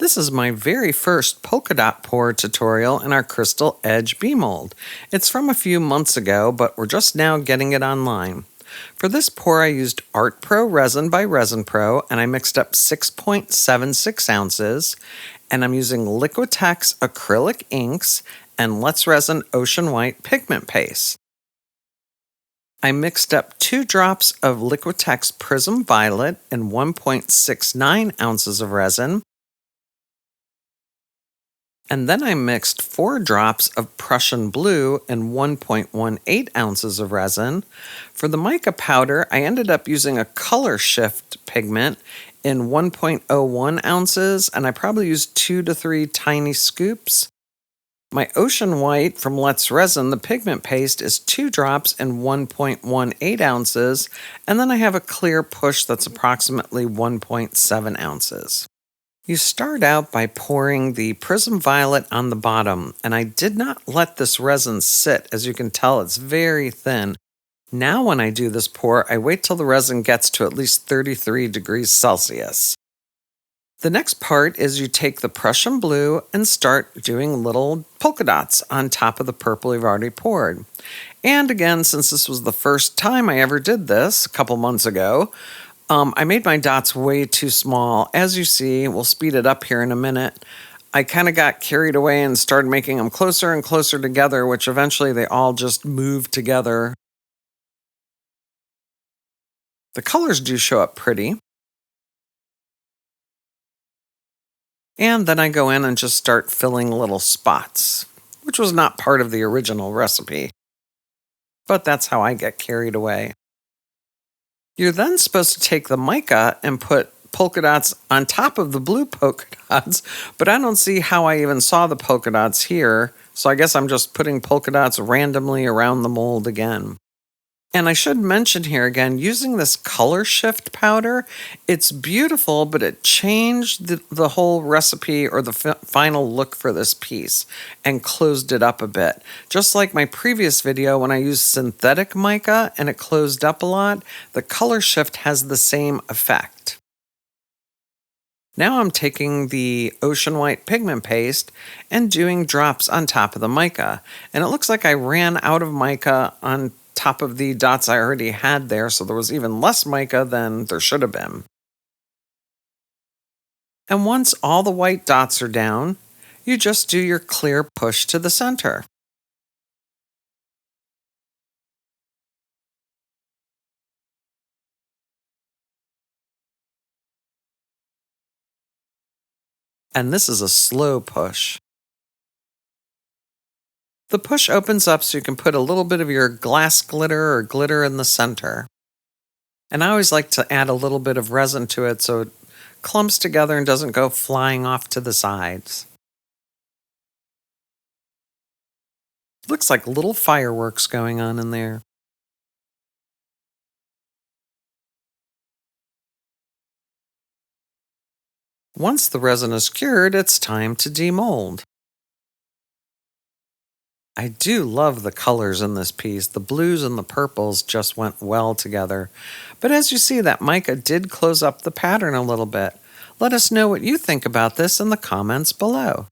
This is my very first Polka Dot Pour tutorial in our Crystal Edge bee mold. It's from a few months ago, but we're just now getting it online. For this pour I used Pro Resin by Resin Pro, and I mixed up 6.76 ounces, and I'm using Liquitex acrylic inks and Let's Resin Ocean White pigment paste. I mixed up 2 drops of Liquitex Prism Violet and 1.69 ounces of resin. And then I mixed 4 drops of Prussian blue and 1.18 ounces of resin. For the mica powder, I ended up using a Colorshift pigment in 1.01 ounces, and I probably used 2 to 3 tiny scoops. My ocean white from Let's Resin, the pigment paste, is 2 drops and 1.18 ounces, and then I have a clear push that's approximately 1.7 ounces. You start out by pouring the Prism Violet on the bottom, and I did not let this resin sit. As you can tell, it's very thin. Now when I do this pour, I wait till the resin gets to at least 33 degrees Celsius. The next part is you take the Prussian blue and start doing little polka dots on top of the purple you've already poured. And again, since this was the first time I ever did this a couple months ago, I made my dots way too small. As you see, we'll speed it up here in a minute. I kind of got carried away and started making them closer and closer together, which eventually they all just moved together. The colors do show up pretty. And then I go in and just start filling little spots, which was not part of the original recipe. But that's how I get carried away. You're then supposed to take the mica and put polka dots on top of the blue polka dots, but I don't see how I even saw the polka dots here, so I guess I'm just putting polka dots randomly around the mold again. And I should mention here again, using this Colorshift powder, it's beautiful, but it changed the whole recipe or the final look for this piece and closed it up a bit. Just like my previous video when I used synthetic mica and it closed up a lot, the Colorshift has the same effect. Now I'm taking the ocean white pigment paste and doing drops on top of the mica. And it looks like I ran out of mica on top of the dots I already had there, so there was even less mica than there should have been. And once all the white dots are down, you just do your clear push to the center. And this is a slow push. The push opens up so you can put a little bit of your glass glitter or glitter in the center. And I always like to add a little bit of resin to it so it clumps together and doesn't go flying off to the sides. Looks like little fireworks going on in there. Once the resin is cured, it's time to demold. I do love the colors in this piece. The blues and the purples just went well together. But as you see, that mica did close up the pattern a little bit. Let us know what you think about this in the comments below.